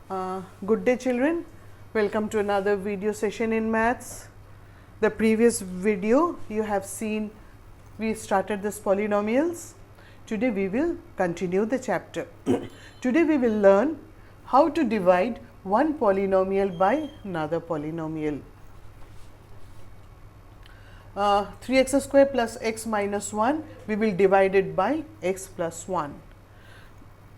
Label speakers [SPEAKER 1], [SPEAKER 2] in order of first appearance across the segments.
[SPEAKER 1] Good day children, welcome to another video session in maths. The previous video you have seen we started this polynomials. Today we will continue the chapter. Today we will learn how to divide one polynomial by another polynomial. 3x square plus x minus 1, we will divide it by x plus 1.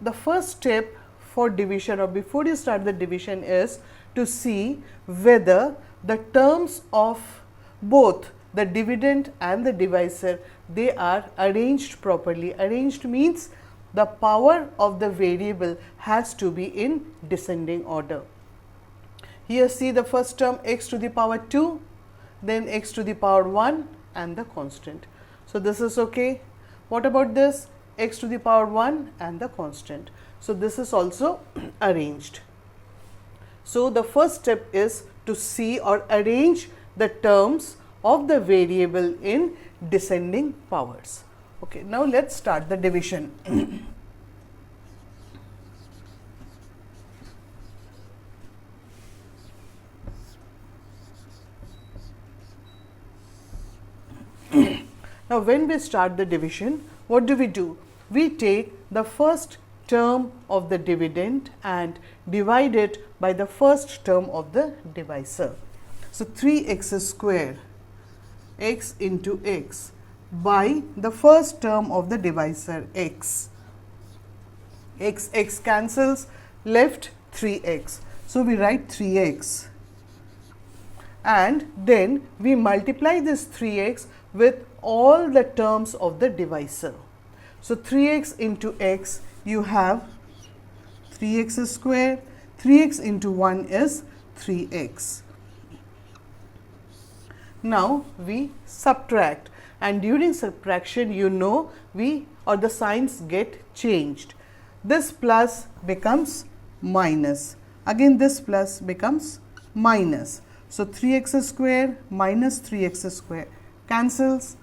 [SPEAKER 1] The first step for division or before you start the division is to see whether the terms of both the dividend and the divisor, they are arranged properly. Arranged means the power of the variable has to be in descending order. Here see the first term x to the power 2, then x to the power 1 and the constant. So, this is okay. What about this? X to the power 1 and the constant. So, this is also arranged. So, the first step is to see or arrange the terms of the variable in descending powers. Okay, now let us start the division. Now, when we start the division, what do? We take the first term of the dividend and divide it by the first term of the divisor. So, 3x square x into x by the first term of the divisor x. X cancels, left 3x. So, we write 3x and then we multiply this 3x with all the terms of the divisor. So, 3x into x, you have 3x square, 3x into 1 is 3x. Now, we subtract and during subtraction the signs get changed. This plus becomes minus, again this plus becomes minus. So, 3x square minus 3x square cancels,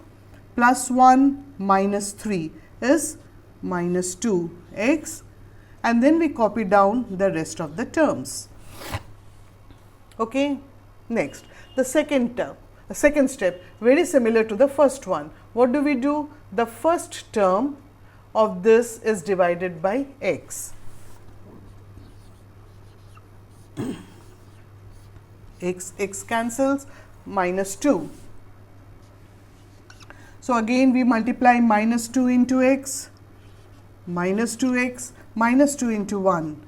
[SPEAKER 1] plus 1 minus 3 is minus 2x, and then we copy down the rest of the terms. Okay. Next, the second term, the second step, very similar to the first one. What do? The first term of this is divided by x. X cancels, minus 2. So, again we multiply minus 2 into x, minus 2x, minus 2 into 1,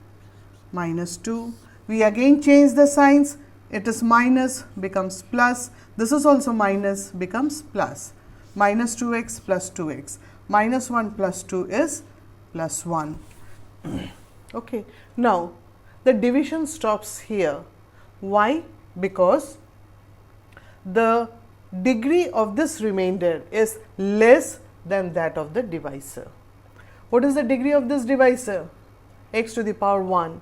[SPEAKER 1] minus 2. We again change the signs, it is minus becomes plus, this is also minus becomes plus, minus 2x plus 2x, minus 1 plus 2 is plus 1. Okay. Now, the division stops here. Why? Because the degree of this remainder is less than that of the divisor. What is the degree of this divisor? X to the power 1.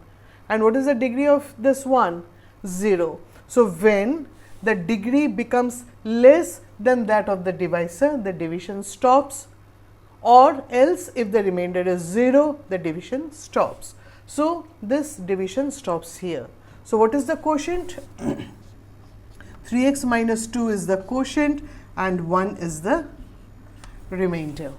[SPEAKER 1] And what is the degree of this one? 0. So, when the degree becomes less than that of the divisor, the division stops, or else if the remainder is 0, the division stops. So, this division stops here. So, what is the quotient? 3x minus 2 is the quotient and 1 is the remainder.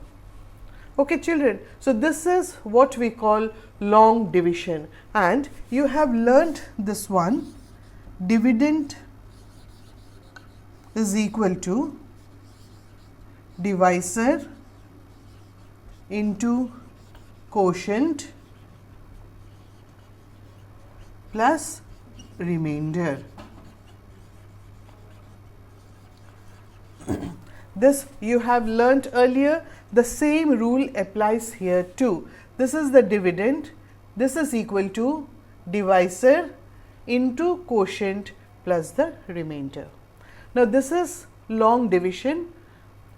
[SPEAKER 1] Okay children, so this is what we call long division, and you have learnt this one. Dividend is equal to divisor into quotient plus remainder. This you have learnt earlier. The same rule applies here too. This is the dividend, this is equal to divisor into quotient plus the remainder. Now, this is long division.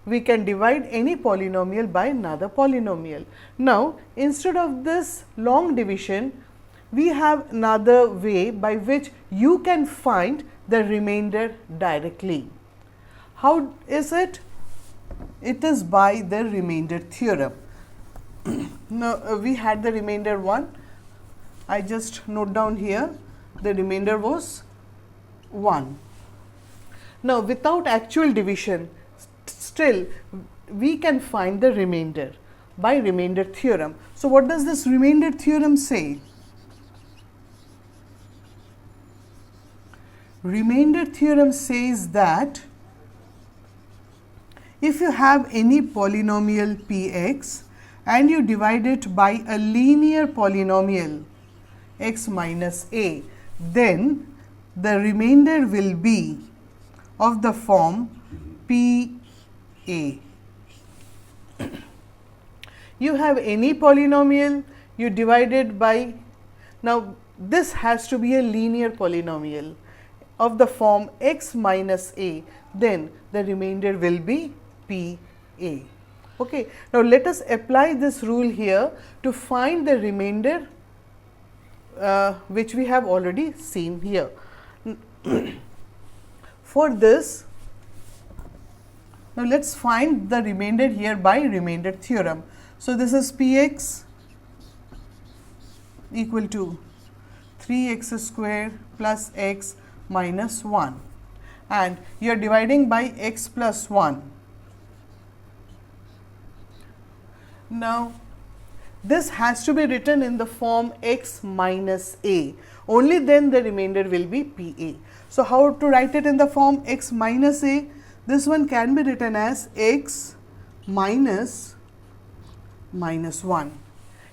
[SPEAKER 1] We can divide any polynomial by another polynomial. Now, instead of this long division, we have another way by which you can find the remainder directly. How is it? It is by the remainder theorem. Now, we had the remainder one. I just note down here the remainder was 1. Now, without actual division, still we can find the remainder by remainder theorem. So, what does this remainder theorem say? Remainder theorem says that if you have any polynomial px and you divide it by a linear polynomial x minus a, then the remainder will be of the form pa. You have any polynomial, you divide it by, now this has to be a linear polynomial of the form x minus a, then the remainder will be pa. Okay. Now, let us apply this rule here to find the remainder which we have already seen here. For this, now let us find the remainder here by remainder theorem. So, this is px equal to 3x square plus x minus 1, and you are dividing by x plus 1. Now, this has to be written in the form x minus a, only then the remainder will be pa. So, how to write it in the form x minus a? This one can be written as x minus 1.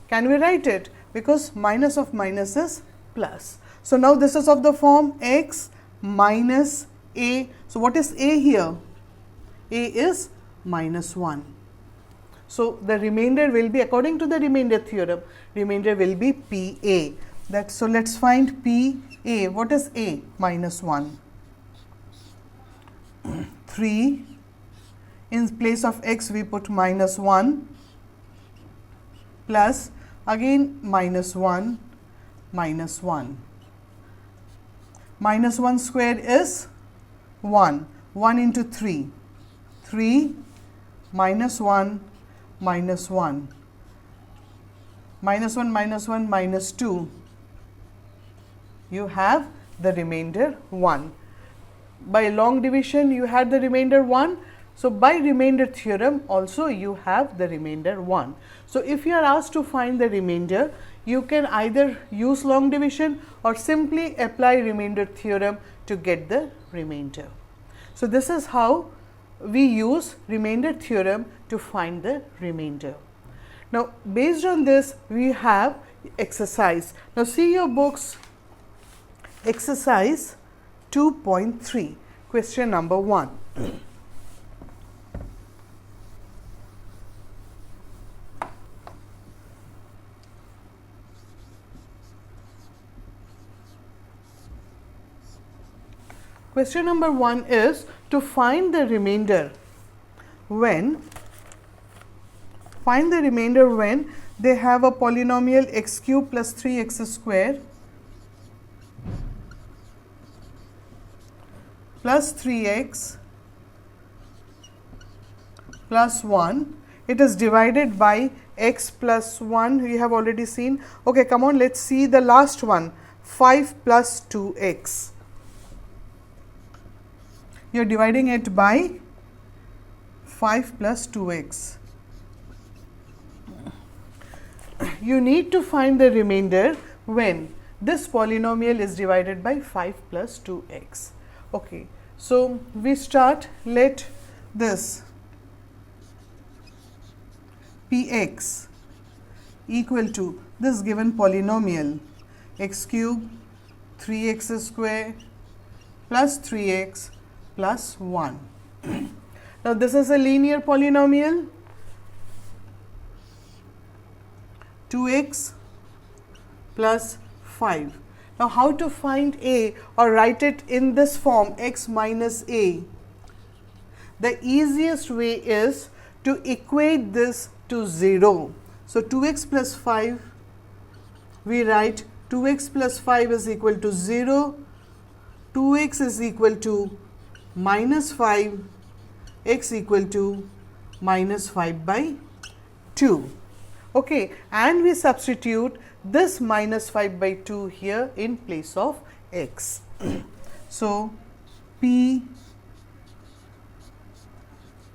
[SPEAKER 1] Can we write it? Because minus of minus is plus. So, now this is of the form x minus a. So, what is a here? A is minus 1. So, the remainder will be, according to the remainder theorem, remainder will be pa. So, let us find pa. What is a? Minus 1. 3, in place of x we put minus 1 plus again minus 1 minus 1. Minus 1 squared is 1. 1 into 3. 3 minus 1 minus 1. Minus 1 minus 1 minus 2. You have the remainder 1. By long division you had the remainder 1. So, by remainder theorem also you have the remainder 1. So, if you are asked to find the remainder, you can either use long division or simply apply remainder theorem to get the remainder. So, this is how we use remainder theorem to find the remainder. Now, based on this we have exercise. Now, see your books, exercise 2.3, question number 1. Question number 1 is to find the remainder when they have a polynomial x cube plus 3x square plus 3x plus 1. It is divided by x plus 1, we have already seen. Okay, come on, let us see the last one, 5 plus 2x. You are dividing it by 5 plus 2x. You need to find the remainder when this polynomial is divided by 5 plus 2x. Okay. So, we start, let this px equal to this given polynomial x cube 3x square plus 3x plus 1. Now, this is a linear polynomial, 2x plus 5. Now, how to find a or write it in this form x minus a? The easiest way is to equate this to 0. So, 2x plus 5, we write 2x plus 5 is equal to 0, 2x is equal to minus 5, x equal to minus 5 by 2. Okay, and we substitute this minus 5 by 2 here in place of x. So, p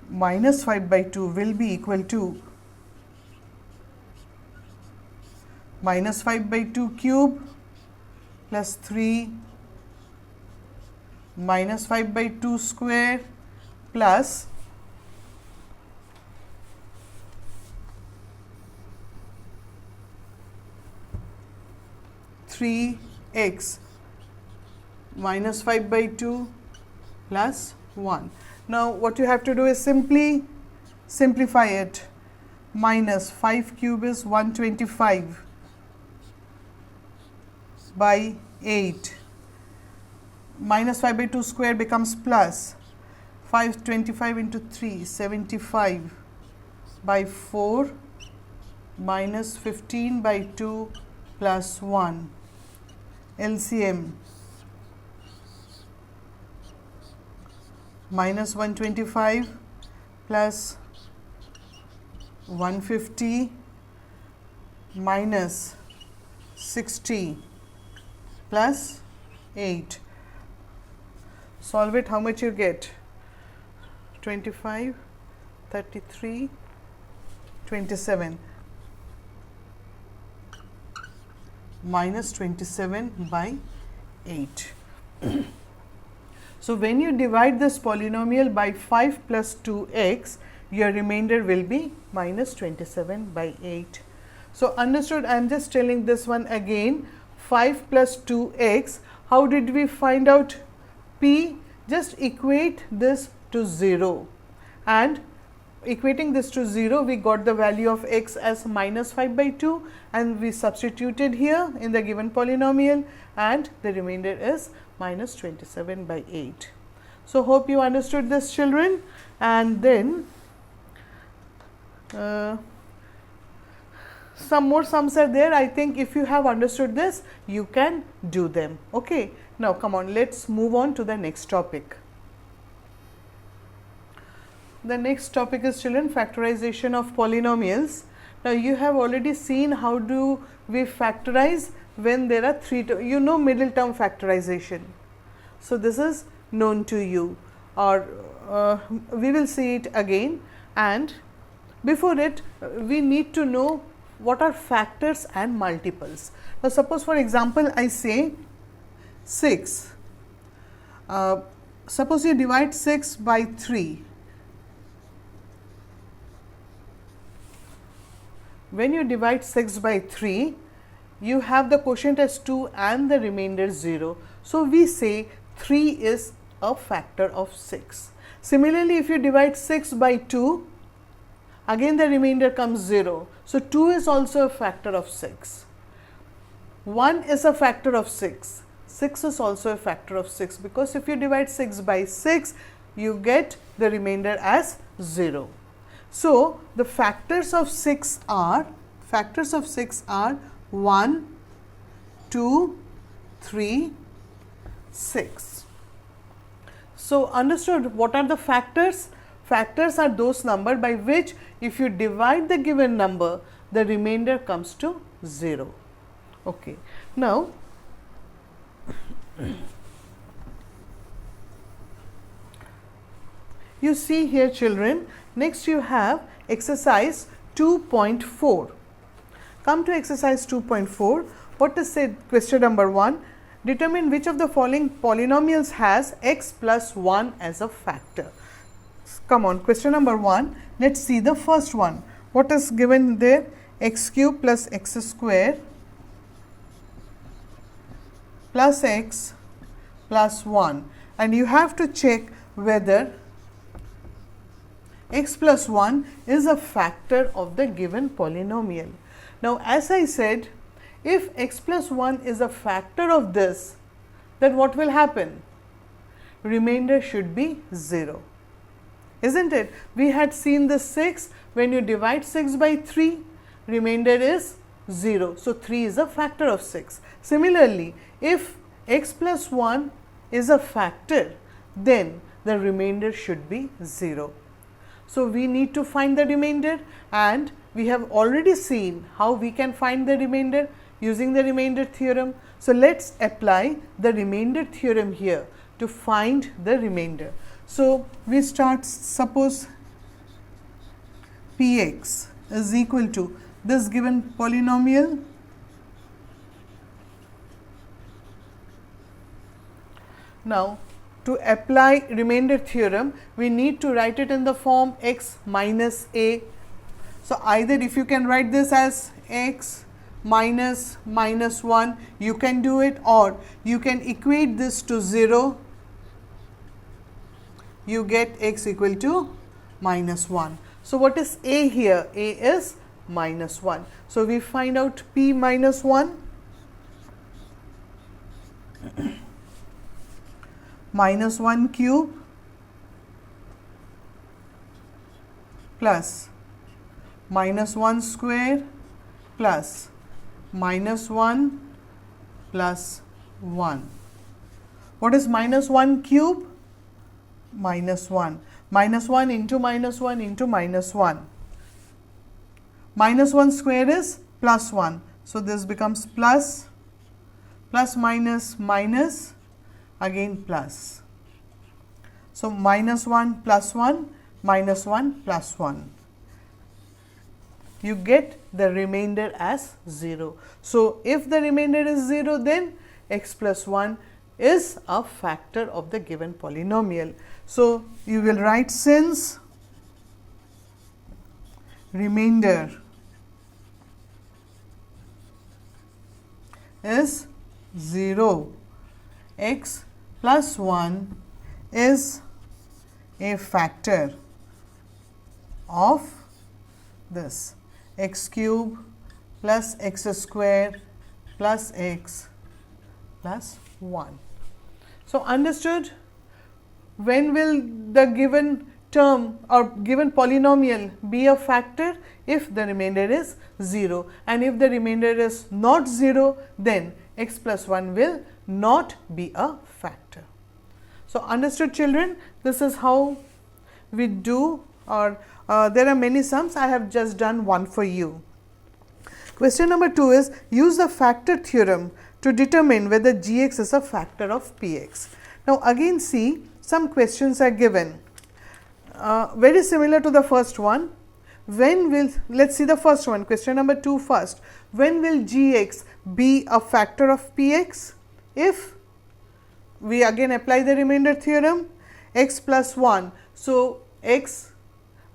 [SPEAKER 1] minus 5 by 2 will be equal to minus 5 by 2 cube plus 3 minus 5 by 2 square plus x minus 5 by 2 plus 1. Now, what you have to do is simply simplify it. Minus 5 cube is 125 by 8. Minus 5 by 2 square becomes plus 525 into 3, 75 by 4 minus 15 by 2 plus 1. LCM minus 125 plus 150 minus 60 plus 8. Solve it, how much you get? 25, 33, 27. Minus 27 by 8. So, when you divide this polynomial by 5 plus 2x, your remainder will be minus 27 by 8. So, understood? I am just telling this one again. 5 plus 2x, how did we find out p? Just equate this to 0, and equating this to 0, we got the value of x as minus 5 by 2, and we substituted here in the given polynomial, and the remainder is minus 27 by 8. So, hope you understood this, children. And then some more sums are there. I think if you have understood this, you can do them. Okay. Now, come on, let's move on to the next topic. The next topic is, children, factorization of polynomials. Now, you have already seen how do we factorize when there are three, you know, middle term factorization. So, this is known to you, or we will see it again, and before it we need to know what are factors and multiples. Now, suppose for example, I say 6. Suppose you divide 6 by 3. When you divide 6 by 3, you have the quotient as 2 and the remainder 0. So, we say 3 is a factor of 6. Similarly, if you divide 6 by 2, again the remainder comes 0. So, 2 is also a factor of 6. 1 is a factor of 6. 6 is also a factor of 6, because if you divide 6 by 6, you get the remainder as 0. So, the factors of 6 are 1, 2, 3, 6. So, understood what are the factors? Factors are those numbers by which if you divide the given number, the remainder comes to 0. Okay. Now, you see here, children, next you have exercise 2.4. Come to exercise 2.4. What is said? Question number 1. Determine which of the following polynomials has x plus 1 as a factor. Come on, question number 1. Let's see the first one. What is given there? X cube plus x square plus x plus 1, and you have to check whether x plus 1 is a factor of the given polynomial. Now, as I said, if x plus 1 is a factor of this, then what will happen? Remainder should be 0, isn't it? We had seen the 6, when you divide 6 by 3, remainder is 0. So, 3 is a factor of 6. Similarly, if x plus 1 is a factor, then the remainder should be 0. So, we need to find the remainder, and we have already seen how we can find the remainder using the remainder theorem. So, let us apply the remainder theorem here to find the remainder. So, we start, suppose Px is equal to this given polynomial Now, to apply remainder theorem, we need to write it in the form x minus a. So, either if you can write this as x minus minus 1, you can do it, or you can equate this to 0, you get x equal to minus 1. So, what is a here? A is minus 1. So, we find out p minus 1. Minus 1 cube plus minus 1 square plus minus 1 plus 1. What is minus 1 cube? Minus 1. Minus 1 into minus 1 into minus 1. Minus 1 square is plus 1. So, this becomes plus minus minus again plus. So, minus 1 plus 1 minus 1 plus 1. You get the remainder as 0. So, if the remainder is 0, then x plus 1 is a factor of the given polynomial. So, you will write, since remainder is 0, x plus 1 is a factor of this x cube plus x square plus x plus 1. So, understood? When will the given term or given polynomial be a factor? If the remainder is 0, and if the remainder is not 0, then x plus 1 will not be a factor. So, understood children? This is how we do, or there are many sums. I have just done one for you. Question number 2 is, use the factor theorem to determine whether gx is a factor of px. Now, again see, some questions are given very similar to the first one. When will, let us see the first one, question number 2 first. When will gx be a factor of px? If we again apply the remainder theorem, x plus 1. So, x,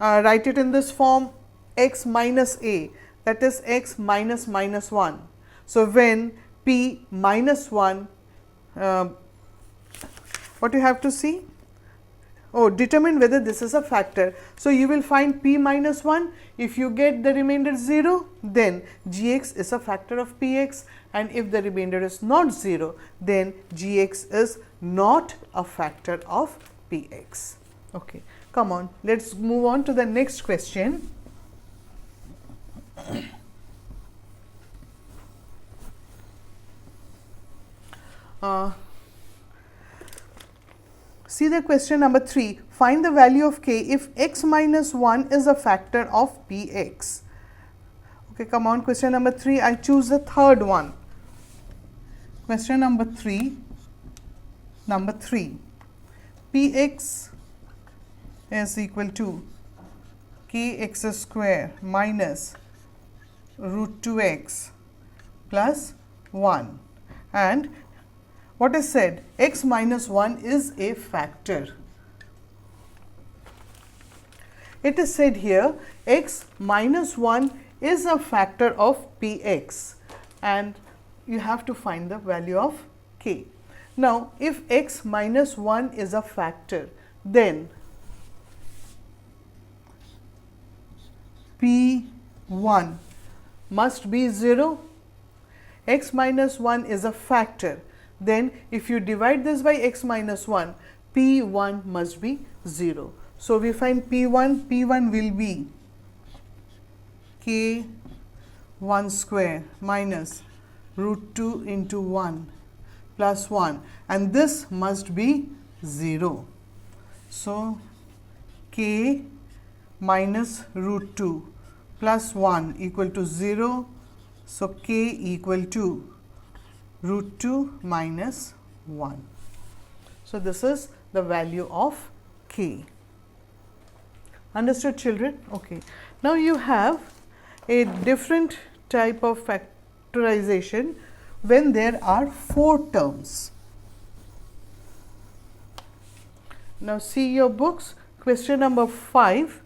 [SPEAKER 1] write it in this form, x minus a, that is x minus minus 1. So, when p minus 1, what you have to see? Oh, determine whether this is a factor. So, you will find p minus 1. If you get the remainder 0, then gx is a factor of px, and if the remainder is not 0, then gx is not a factor of px. Okay. Come on, let us move on to the next question. See the question number 3. Find the value of k if x minus 1 is a factor of px. Okay, come on, question number 3. I choose the third one. Question number 3. Number 3. Px is equal to kx square minus root 2x plus 1, and what is said? X minus 1 is a factor. It is said here x minus 1 is a factor of px, and you have to find the value of k. Now, if x minus 1 is a factor, then p1 must be 0. X minus 1 is a factor. Then, if you divide this by x minus 1, p1 must be 0. So, we find p1 will be k1 square minus root 2 into 1 plus 1, and this must be 0. So, k minus root 2 plus 1 equal to 0, So k equal to root 2 minus 1. So this is the value of k. Understood, children? Okay. Now you have a different type of factorization when there are 4 terms. Now see your books, question number 5,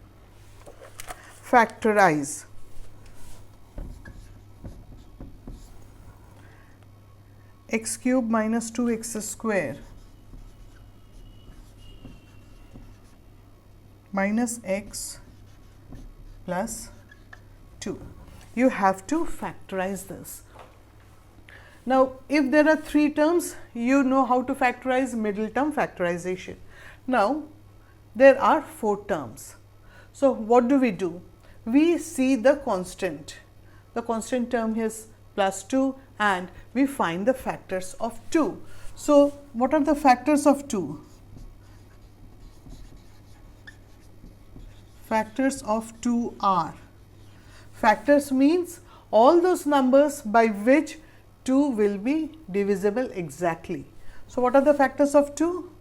[SPEAKER 1] factorize. X cube minus 2x square minus x plus 2. You have to factorize this. Now, if there are 3 terms, you know how to factorize middle term factorization. Now, there are 4 terms. So, what do? We see the constant. The constant term is plus 2 and we find the factors of 2. So, what are the factors of 2? Factors of 2 are, factors means all those numbers by which 2 will be divisible exactly. So, what are the factors of 2?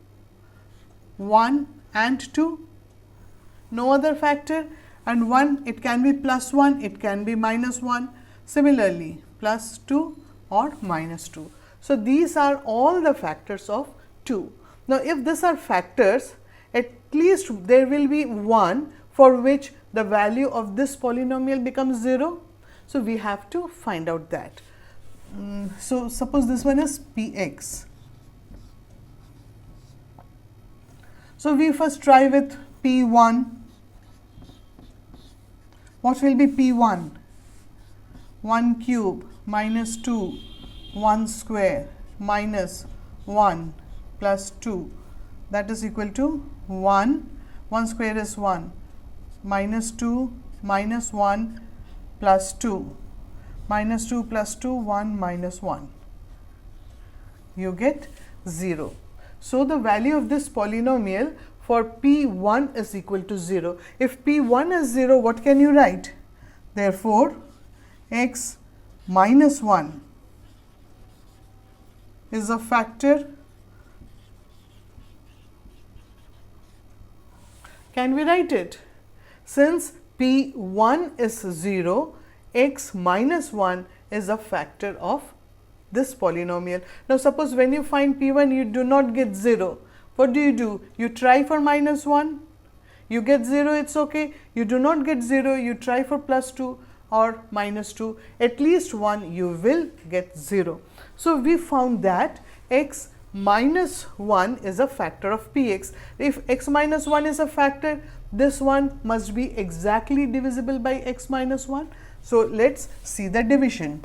[SPEAKER 1] 1 and 2, no other factor, and 1 it can be plus 1, it can be minus 1, similarly plus 2 or minus 2. So, these are all the factors of 2. Now, if these are factors, at least there will be one for which the value of this polynomial becomes 0. So, we have to find out that. So, suppose this one is px. So, we first try with p1. What will be p1? 1 cube minus 2, 1 square minus 1 plus 2, that is equal to 1. 1 square is 1, minus 2 minus 1 plus 2, minus 2 plus 2, 1 minus 1. You get 0. So, the value of this polynomial for p1 is equal to 0. If p1 is 0, what can you write? Therefore, x minus 1 is a factor. Can we write it? Since p1 is 0, x minus 1 is a factor of this polynomial. Now, suppose when you find p1 you do not get 0, what do? You try for minus 1, you get 0, it's okay. You do not get 0, you try for plus 2 or minus 2, at least 1 you will get 0. So, we found that x minus 1 is a factor of px. If x minus 1 is a factor, this one must be exactly divisible by x minus 1. So, let us see the division.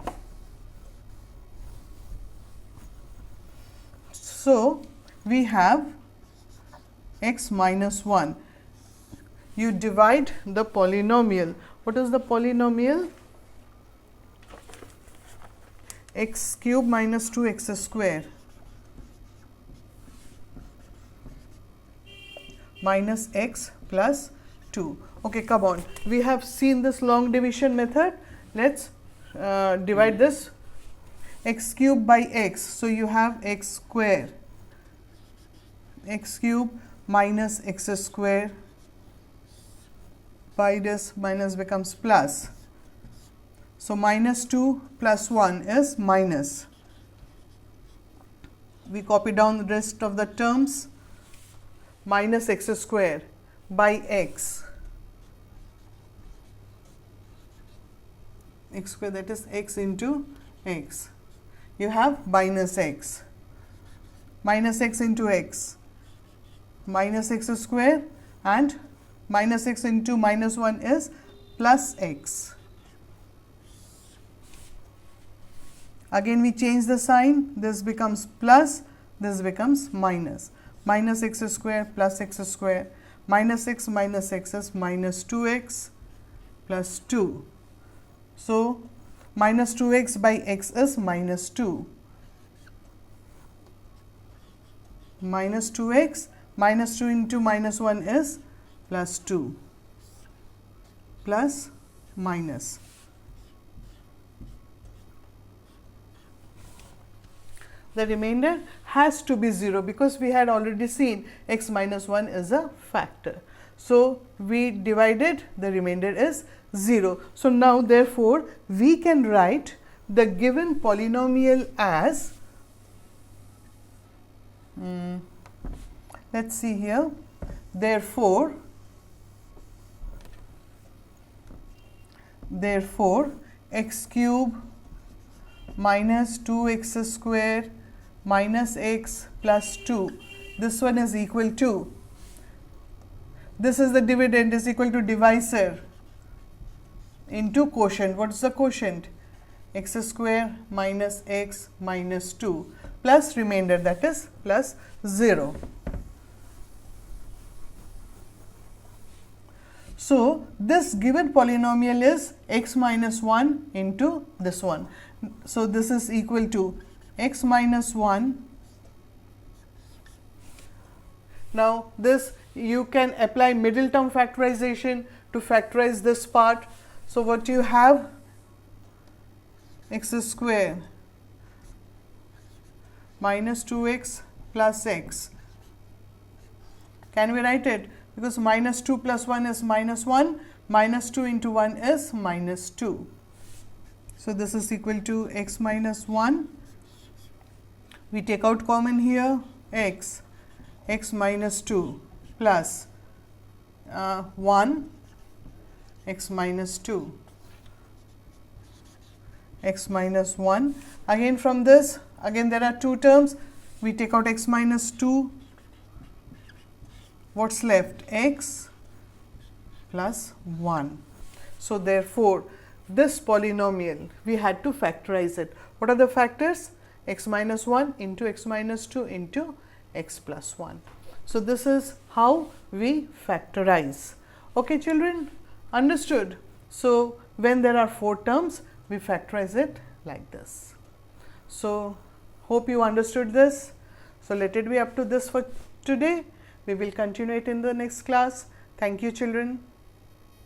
[SPEAKER 1] So, we have x minus 1. You divide the polynomial. What is the polynomial? X cube minus 2x square minus x plus 2. Okay, come on. We have seen this long division method. Let's divide this x cube by x. So, you have x square, x cube minus x square by this minus becomes plus. So, minus 2 plus 1 is minus. We copy down the rest of the terms, minus x square by x square, that is x into x. You have minus x into x, minus x square, and minus x into minus 1 is plus x. Again we change the sign, this becomes plus, this becomes minus. Minus x square plus x square, minus x is minus 2x plus 2. So, minus 2x by x is minus 2. Minus 2x, minus 2 into minus 1 is plus 2, plus minus. the remainder has to be 0, because we had already seen x minus 1 is a factor. So, we divided, the remainder is 0. So, now therefore, we can write the given polynomial as, let us see here, therefore, x cube minus 2x square minus x plus 2, this one is equal to, this is the dividend, is equal to divisor into quotient. What is the quotient? X square minus x minus 2 plus remainder, that is plus 0. So, this given polynomial is x minus 1 into this one. So, this is equal to x minus 1. Now, this you can apply middle term factorization to factorize this part. So, what you have? X square minus 2x plus x. Can we write it? Because minus 2 plus 1 is minus 1, minus 2 into 1 is minus 2. So, this is equal to x minus 1. We take out common here, x minus 2 plus 1, x minus 2, x minus 1. Again from this, again there are two terms, we take out x minus 2. What's left? X plus 1. So, therefore, this polynomial we had to factorize it. What are the factors? X minus 1 into x minus 2 into x plus 1. So, this is how we factorize. Okay, children, understood? So, when there are 4 terms, we factorize it like this. So, hope you understood this. So, let it be up to this for today. We will continue it in the next class. Thank you, children.